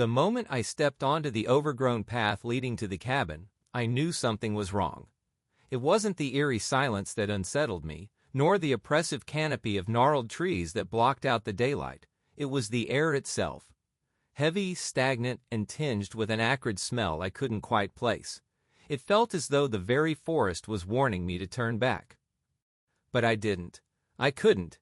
The moment I stepped onto the overgrown path leading to the cabin, I knew something was wrong. It wasn't the eerie silence that unsettled me, nor the oppressive canopy of gnarled trees that blocked out the daylight. It was the air itself. Heavy, stagnant, and tinged with an acrid smell I couldn't quite place. It felt as though the very forest was warning me to turn back. But I didn't. I couldn't.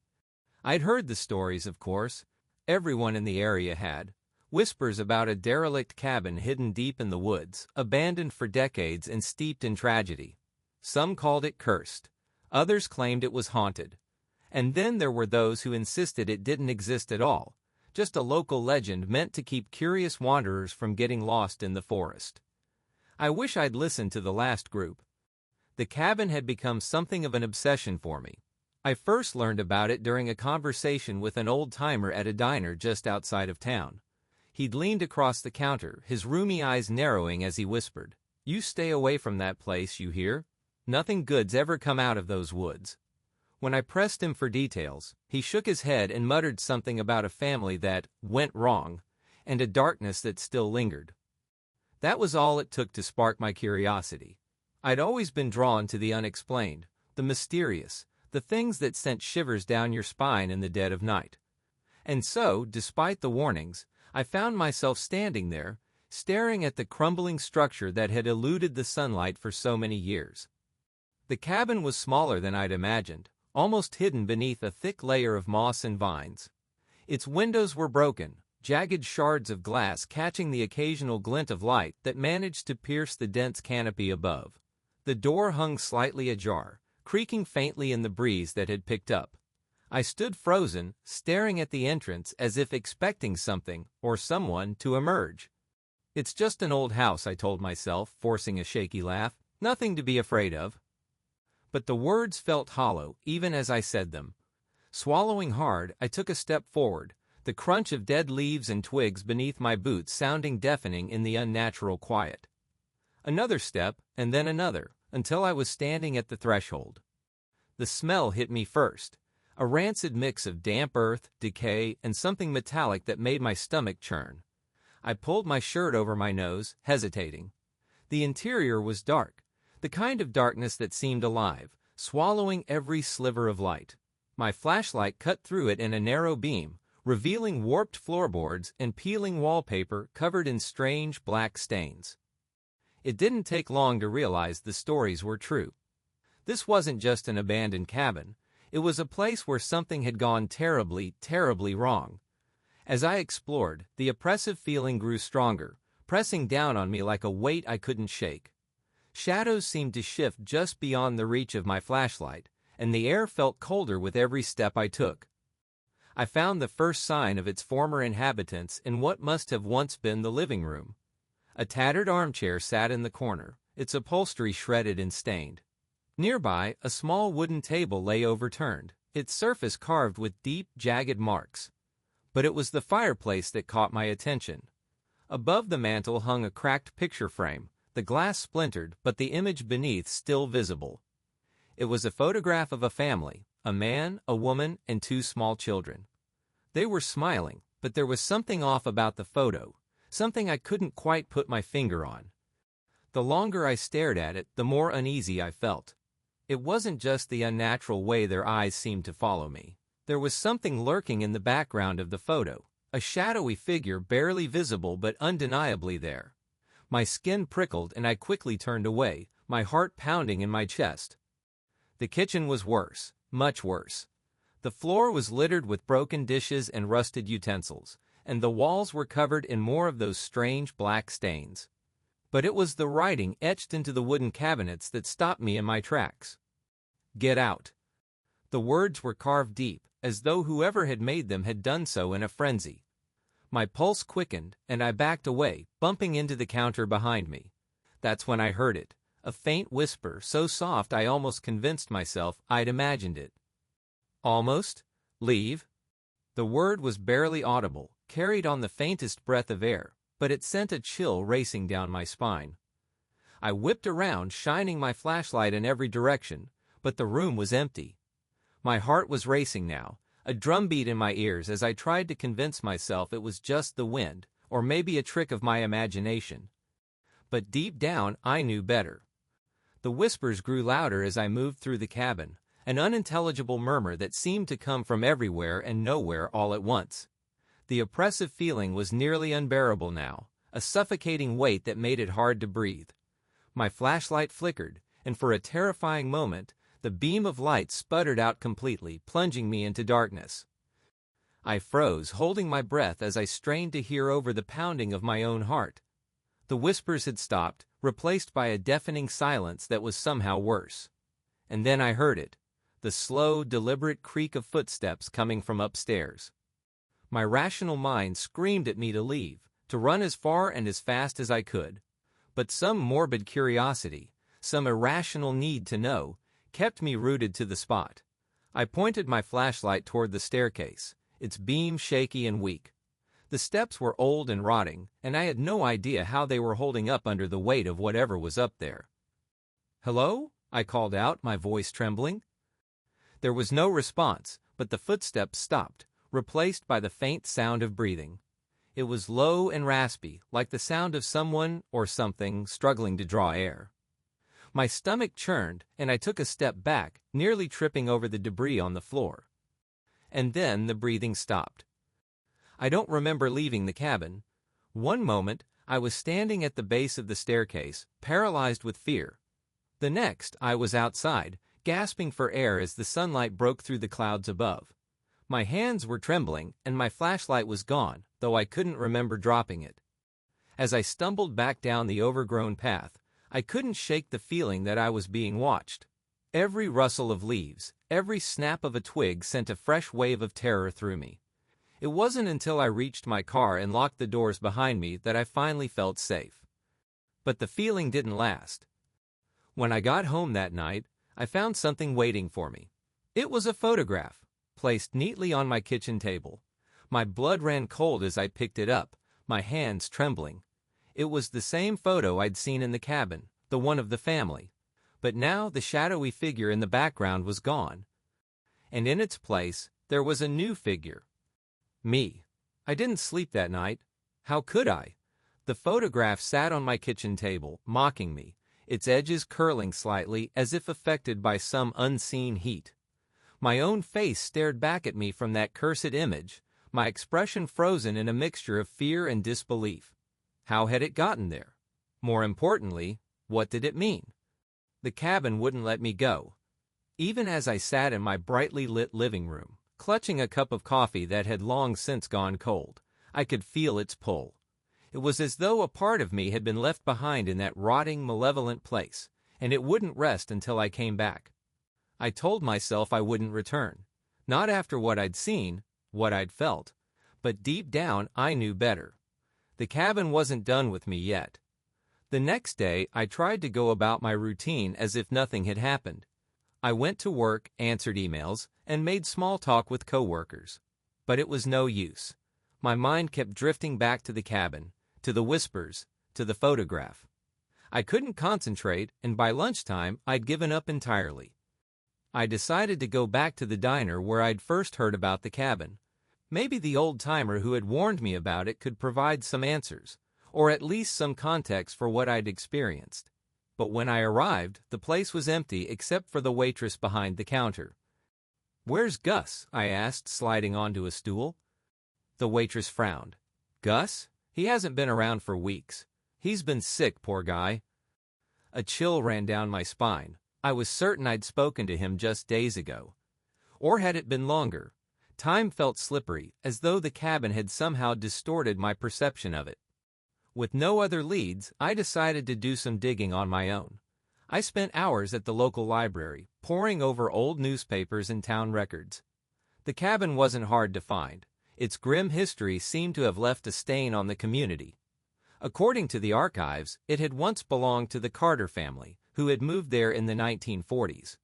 I'd heard the stories, of course. Everyone in the area had. Whispers about a derelict cabin hidden deep in the woods, abandoned for decades and steeped in tragedy. Some called it cursed. Others claimed it was haunted. And then there were those who insisted it didn't exist at all, just a local legend meant to keep curious wanderers from getting lost in the forest. I wish I'd listened to the last group. The cabin had become something of an obsession for me. I first learned about it during a conversation with an old-timer at a diner just outside of town. He'd leaned across the counter, his rheumy eyes narrowing as he whispered, "You stay away from that place, you hear? Nothing good's ever come out of those woods." When I pressed him for details, he shook his head and muttered something about a family that went wrong and a darkness that still lingered. That was all it took to spark my curiosity. I'd always been drawn to the unexplained, the mysterious, the things that sent shivers down your spine in the dead of night. And so, despite the warnings, I found myself standing there, staring at the crumbling structure that had eluded the sunlight for so many years. The cabin was smaller than I'd imagined, almost hidden beneath a thick layer of moss and vines. Its windows were broken, jagged shards of glass catching the occasional glint of light that managed to pierce the dense canopy above. The door hung slightly ajar, creaking faintly in the breeze that had picked up. I stood frozen, staring at the entrance as if expecting something or someone to emerge. "It's just an old house," I told myself, forcing a shaky laugh. "Nothing to be afraid of." But the words felt hollow, even as I said them. Swallowing hard, I took a step forward, the crunch of dead leaves and twigs beneath my boots sounding deafening in the unnatural quiet. Another step, and then another, until I was standing at the threshold. The smell hit me first. A rancid mix of damp earth, decay, and something metallic that made my stomach churn. I pulled my shirt over my nose, hesitating. The interior was dark, the kind of darkness that seemed alive, swallowing every sliver of light. My flashlight cut through it in a narrow beam, revealing warped floorboards and peeling wallpaper covered in strange black stains. It didn't take long to realize the stories were true. This wasn't just an abandoned cabin. It was a place where something had gone terribly, terribly wrong. As I explored, the oppressive feeling grew stronger, pressing down on me like a weight I couldn't shake. Shadows seemed to shift just beyond the reach of my flashlight, and the air felt colder with every step I took. I found the first sign of its former inhabitants in what must have once been the living room. A tattered armchair sat in the corner, its upholstery shredded and stained. Nearby, a small wooden table lay overturned, its surface carved with deep, jagged marks. But it was the fireplace that caught my attention. Above the mantel hung a cracked picture frame, the glass splintered but the image beneath still visible. It was a photograph of a family, a man, a woman, and two small children. They were smiling, but there was something off about the photo, something I couldn't quite put my finger on. The longer I stared at it, the more uneasy I felt. It wasn't just the unnatural way their eyes seemed to follow me. There was something lurking in the background of the photo, a shadowy figure barely visible but undeniably there. My skin prickled and I quickly turned away, my heart pounding in my chest. The kitchen was worse, much worse. The floor was littered with broken dishes and rusted utensils, and the walls were covered in more of those strange black stains. But it was the writing etched into the wooden cabinets that stopped me in my tracks. "Get out." The words were carved deep, as though whoever had made them had done so in a frenzy. My pulse quickened, and I backed away, bumping into the counter behind me. That's when I heard it, a faint whisper so soft I almost convinced myself I'd imagined it. "Almost? Leave?" The word was barely audible, carried on the faintest breath of air, but it sent a chill racing down my spine. I whipped around, shining my flashlight in every direction, but the room was empty. My heart was racing now, a drumbeat in my ears as I tried to convince myself it was just the wind, or maybe a trick of my imagination. But deep down, I knew better. The whispers grew louder as I moved through the cabin, an unintelligible murmur that seemed to come from everywhere and nowhere all at once. The oppressive feeling was nearly unbearable now, a suffocating weight that made it hard to breathe. My flashlight flickered, and for a terrifying moment, the beam of light sputtered out completely, plunging me into darkness. I froze, holding my breath as I strained to hear over the pounding of my own heart. The whispers had stopped, replaced by a deafening silence that was somehow worse. And then I heard it, the slow, deliberate creak of footsteps coming from upstairs. My rational mind screamed at me to leave, to run as far and as fast as I could. But some morbid curiosity, some irrational need to know, kept me rooted to the spot. I pointed my flashlight toward the staircase, its beam shaky and weak. The steps were old and rotting, and I had no idea how they were holding up under the weight of whatever was up there. "Hello?" I called out, my voice trembling. There was no response, but the footsteps stopped, replaced by the faint sound of breathing. It was low and raspy, like the sound of someone or something struggling to draw air. My stomach churned, and I took a step back, nearly tripping over the debris on the floor. And then the breathing stopped. I don't remember leaving the cabin. One moment, I was standing at the base of the staircase, paralyzed with fear. The next, I was outside, gasping for air as the sunlight broke through the clouds above. My hands were trembling, and my flashlight was gone, though I couldn't remember dropping it. As I stumbled back down the overgrown path, I couldn't shake the feeling that I was being watched. Every rustle of leaves, every snap of a twig sent a fresh wave of terror through me. It wasn't until I reached my car and locked the doors behind me that I finally felt safe. But the feeling didn't last. When I got home that night, I found something waiting for me. It was a photograph, placed neatly on my kitchen table. My blood ran cold as I picked it up, my hands trembling. It was the same photo I'd seen in the cabin, the one of the family. But now the shadowy figure in the background was gone. And in its place, there was a new figure. Me. I didn't sleep that night. How could I? The photograph sat on my kitchen table, mocking me, its edges curling slightly as if affected by some unseen heat. My own face stared back at me from that cursed image, my expression frozen in a mixture of fear and disbelief. How had it gotten there? More importantly, what did it mean? The cabin wouldn't let me go. Even as I sat in my brightly lit living room, clutching a cup of coffee that had long since gone cold, I could feel its pull. It was as though a part of me had been left behind in that rotting, malevolent place, and it wouldn't rest until I came back. I told myself I wouldn't return. Not after what I'd seen, what I'd felt, but deep down I knew better. The cabin wasn't done with me yet. The next day, I tried to go about my routine as if nothing had happened. I went to work, answered emails, and made small talk with coworkers. But it was no use. My mind kept drifting back to the cabin, to the whispers, to the photograph. I couldn't concentrate, and by lunchtime, I'd given up entirely. I decided to go back to the diner where I'd first heard about the cabin. Maybe the old-timer who had warned me about it could provide some answers, or at least some context for what I'd experienced. But when I arrived, the place was empty except for the waitress behind the counter. "Where's Gus?" I asked, sliding onto a stool. The waitress frowned. "Gus? He hasn't been around for weeks. He's been sick, poor guy." A chill ran down my spine. I was certain I'd spoken to him just days ago. Or had it been longer? Time felt slippery, as though the cabin had somehow distorted my perception of it. With no other leads, I decided to do some digging on my own. I spent hours at the local library, poring over old newspapers and town records. The cabin wasn't hard to find. Its grim history seemed to have left a stain on the community. According to the archives, it had once belonged to the Carter family, who had moved there in the 1940s.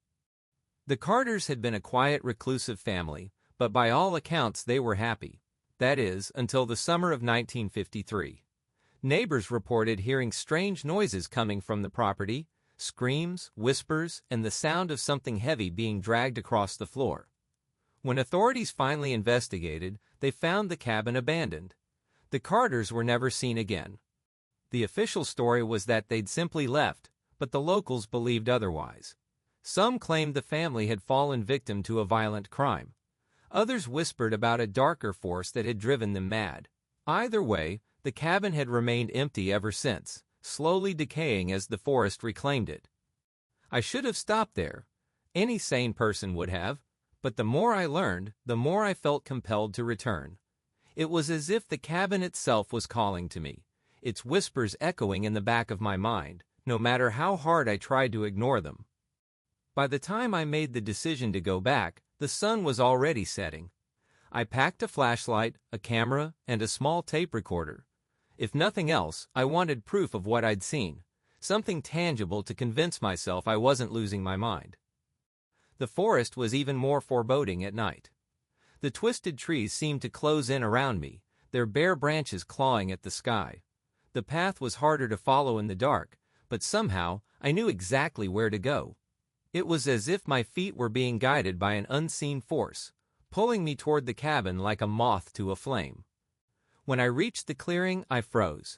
The Carters had been a quiet, reclusive family, but by all accounts they were happy. That is, until the summer of 1953. Neighbors reported hearing strange noises coming from the property, screams, whispers, and the sound of something heavy being dragged across the floor. When authorities finally investigated, they found the cabin abandoned. The Carters were never seen again. The official story was that they'd simply left, but the locals believed otherwise. Some claimed the family had fallen victim to a violent crime. Others whispered about a darker force that had driven them mad. Either way, the cabin had remained empty ever since, slowly decaying as the forest reclaimed it. I should have stopped there. Any sane person would have. But the more I learned, the more I felt compelled to return. It was as if the cabin itself was calling to me, its whispers echoing in the back of my mind, no matter how hard I tried to ignore them. By the time I made the decision to go back, the sun was already setting. I packed a flashlight, a camera, and a small tape recorder. If nothing else, I wanted proof of what I'd seen, something tangible to convince myself I wasn't losing my mind. The forest was even more foreboding at night. The twisted trees seemed to close in around me, their bare branches clawing at the sky. The path was harder to follow in the dark, but somehow I knew exactly where to go. It was as if my feet were being guided by an unseen force, pulling me toward the cabin like a moth to a flame. When I reached the clearing, I froze.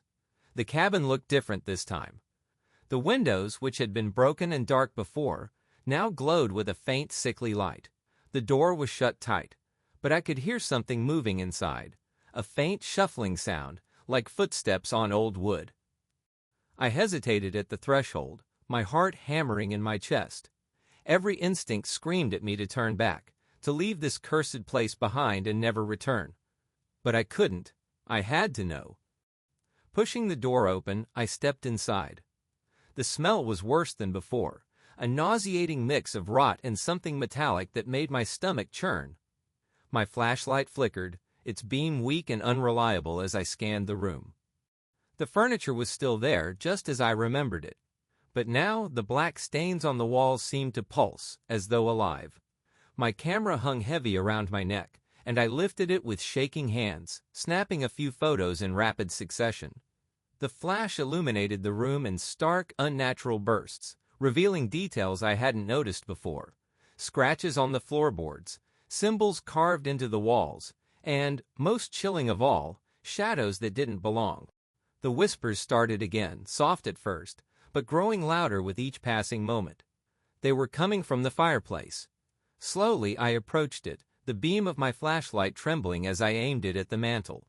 The cabin looked different this time. The windows, which had been broken and dark before, now glowed with a faint, sickly light. The door was shut tight, but I could hear something moving inside, a faint shuffling sound, like footsteps on old wood. I hesitated at the threshold, my heart hammering in my chest. Every instinct screamed at me to turn back, to leave this cursed place behind and never return. But I couldn't. I had to know. Pushing the door open, I stepped inside. The smell was worse than before. A nauseating mix of rot and something metallic that made my stomach churn. My flashlight flickered, its beam weak and unreliable as I scanned the room. The furniture was still there, just as I remembered it. But now the black stains on the walls seemed to pulse, as though alive. My camera hung heavy around my neck, and I lifted it with shaking hands, snapping a few photos in rapid succession. The flash illuminated the room in stark, unnatural bursts, revealing details I hadn't noticed before. Scratches on the floorboards, symbols carved into the walls, and, most chilling of all, shadows that didn't belong. The whispers started again, soft at first, but growing louder with each passing moment. They were coming from the fireplace. Slowly I approached it, the beam of my flashlight trembling as I aimed it at the mantel.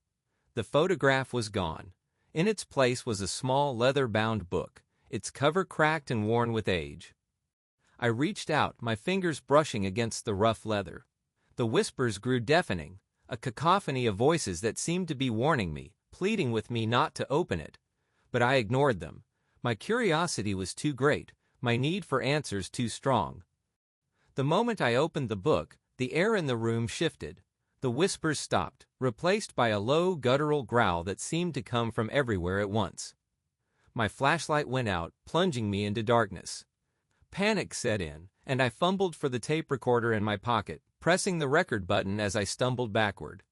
The photograph was gone. In its place was a small leather-bound book, its cover cracked and worn with age. I reached out, my fingers brushing against the rough leather. The whispers grew deafening, a cacophony of voices that seemed to be warning me, pleading with me not to open it. But I ignored them. My curiosity was too great, my need for answers too strong. The moment I opened the book, the air in the room shifted. The whispers stopped, replaced by a low, guttural growl that seemed to come from everywhere at once. My flashlight went out, plunging me into darkness. Panic set in, and I fumbled for the tape recorder in my pocket, pressing the record button as I stumbled backward.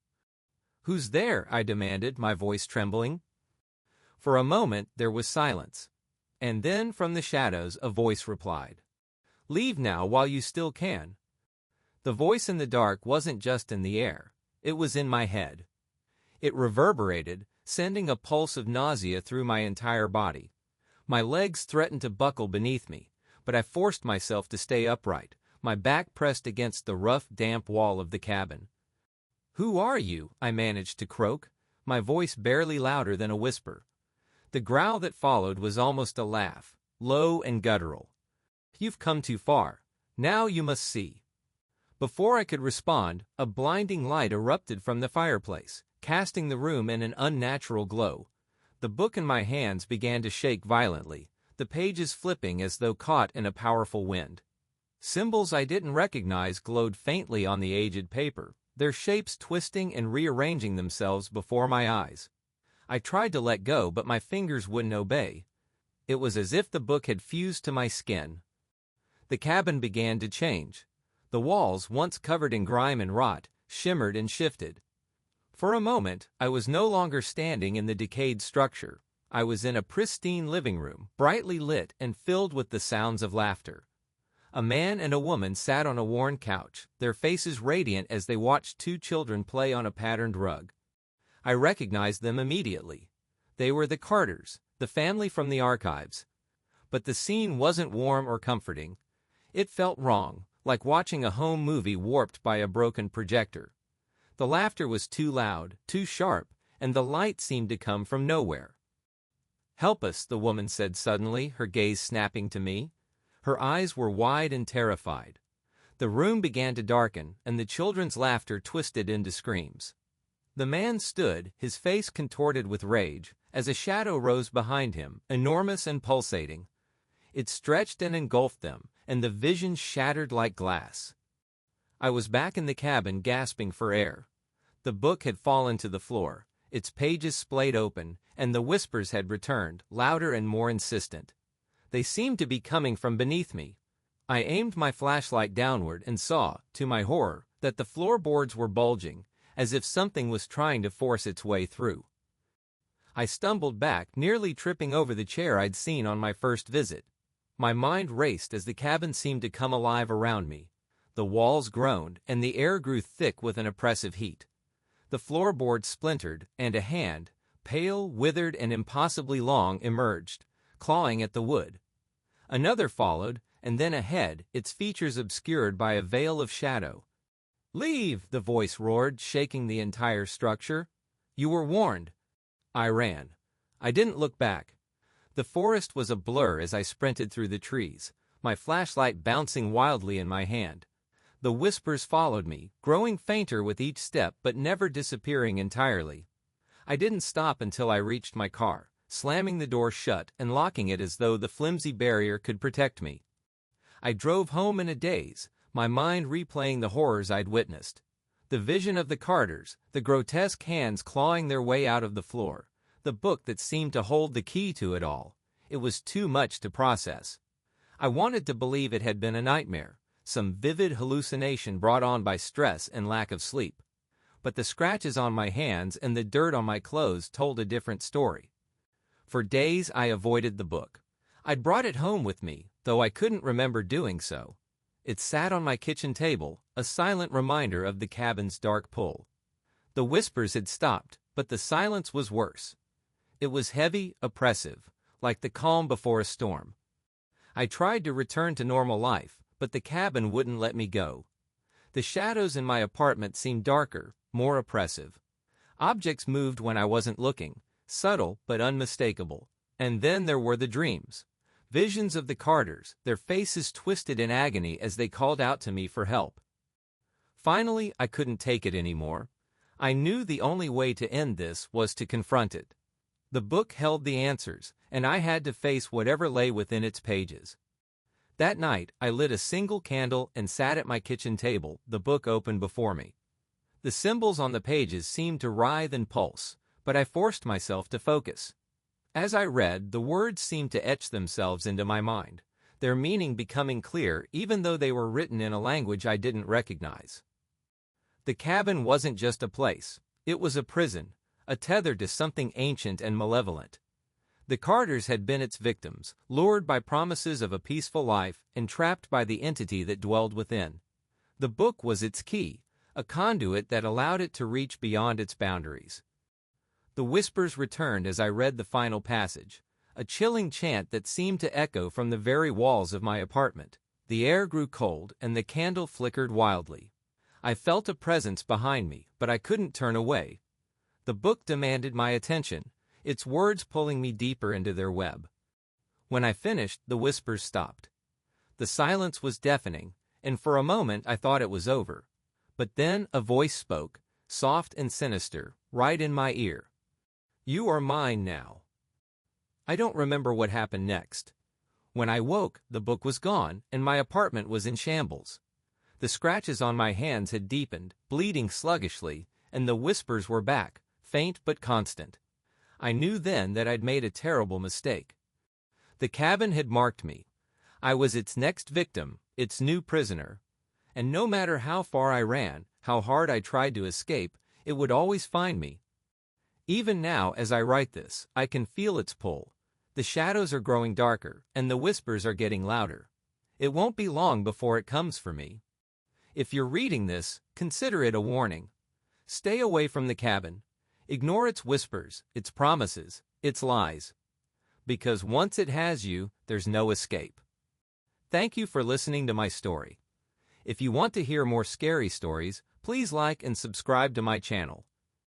"Who's there?" I demanded, my voice trembling. For a moment there was silence, and then from the shadows a voice replied. "Leave now while you still can." The voice in the dark wasn't just in the air, it was in my head. It reverberated, sending a pulse of nausea through my entire body. My legs threatened to buckle beneath me, but I forced myself to stay upright, my back pressed against the rough, damp wall of the cabin. "Who are you?" I managed to croak, my voice barely louder than a whisper. The growl that followed was almost a laugh, low and guttural. "You've come too far. Now you must see." Before I could respond, a blinding light erupted from the fireplace, casting the room in an unnatural glow. The book in my hands began to shake violently, the pages flipping as though caught in a powerful wind. Symbols I didn't recognize glowed faintly on the aged paper, their shapes twisting and rearranging themselves before my eyes. I tried to let go, but my fingers wouldn't obey. It was as if the book had fused to my skin. The cabin began to change. The walls, once covered in grime and rot, shimmered and shifted. For a moment, I was no longer standing in the decayed structure. I was in a pristine living room, brightly lit and filled with the sounds of laughter. A man and a woman sat on a worn couch, their faces radiant as they watched two children play on a patterned rug. I recognized them immediately. They were the Carters, the family from the archives. But the scene wasn't warm or comforting. It felt wrong, like watching a home movie warped by a broken projector. The laughter was too loud, too sharp, and the light seemed to come from nowhere. "Help us," the woman said suddenly, her gaze snapping to me. Her eyes were wide and terrified. The room began to darken, and the children's laughter twisted into screams. The man stood, his face contorted with rage, as a shadow rose behind him, enormous and pulsating. It stretched and engulfed them, and the vision shattered like glass. I was back in the cabin, gasping for air. The book had fallen to the floor, its pages splayed open, and the whispers had returned, louder and more insistent. They seemed to be coming from beneath me. I aimed my flashlight downward and saw, to my horror, that the floorboards were bulging, as if something was trying to force its way through. I stumbled back, nearly tripping over the chair I'd seen on my first visit. My mind raced as the cabin seemed to come alive around me. The walls groaned, and the air grew thick with an oppressive heat. The floorboards splintered, and a hand, pale, withered, and impossibly long, emerged, clawing at the wood. Another followed, and then a head, its features obscured by a veil of shadow. "Leave!" the voice roared, shaking the entire structure. "You were warned." I ran. I didn't look back. The forest was a blur as I sprinted through the trees, my flashlight bouncing wildly in my hand. The whispers followed me, growing fainter with each step but never disappearing entirely. I didn't stop until I reached my car, slamming the door shut and locking it as though the flimsy barrier could protect me. I drove home in a daze, my mind replaying the horrors I'd witnessed. The vision of the Carters, the grotesque hands clawing their way out of the floor, the book that seemed to hold the key to it all. It was too much to process. I wanted to believe it had been a nightmare, some vivid hallucination brought on by stress and lack of sleep. But the scratches on my hands and the dirt on my clothes told a different story. For days I avoided the book. I'd brought it home with me, though I couldn't remember doing so. It sat on my kitchen table, a silent reminder of the cabin's dark pull. The whispers had stopped, but the silence was worse. It was heavy, oppressive, like the calm before a storm. I tried to return to normal life, but the cabin wouldn't let me go. The shadows in my apartment seemed darker, more oppressive. Objects moved when I wasn't looking, subtle but unmistakable. And then there were the dreams. Visions of the Carters, their faces twisted in agony as they called out to me for help. Finally, I couldn't take it anymore. I knew the only way to end this was to confront it. The book held the answers, and I had to face whatever lay within its pages. That night, I lit a single candle and sat at my kitchen table, the book open before me. The symbols on the pages seemed to writhe and pulse, but I forced myself to focus. As I read, the words seemed to etch themselves into my mind, their meaning becoming clear even though they were written in a language I didn't recognize. The cabin wasn't just a place, it was a prison, a tether to something ancient and malevolent. The Carters had been its victims, lured by promises of a peaceful life and trapped by the entity that dwelled within. The book was its key, a conduit that allowed it to reach beyond its boundaries. The whispers returned as I read the final passage, a chilling chant that seemed to echo from the very walls of my apartment. The air grew cold and the candle flickered wildly. I felt a presence behind me, but I couldn't turn away. The book demanded my attention, its words pulling me deeper into their web. When I finished, the whispers stopped. The silence was deafening, and for a moment I thought it was over. But then a voice spoke, soft and sinister, right in my ear. "You are mine now." I don't remember what happened next. When I woke, the book was gone, and my apartment was in shambles. The scratches on my hands had deepened, bleeding sluggishly, and the whispers were back, faint but constant. I knew then that I'd made a terrible mistake. The cabin had marked me. I was its next victim, its new prisoner. And no matter how far I ran, how hard I tried to escape, it would always find me. Even now, as I write this, I can feel its pull. The shadows are growing darker, and the whispers are getting louder. It won't be long before it comes for me. If you're reading this, consider it a warning. Stay away from the cabin. Ignore its whispers, its promises, its lies. Because once it has you, there's no escape. Thank you for listening to my story. If you want to hear more scary stories, please like and subscribe to my channel.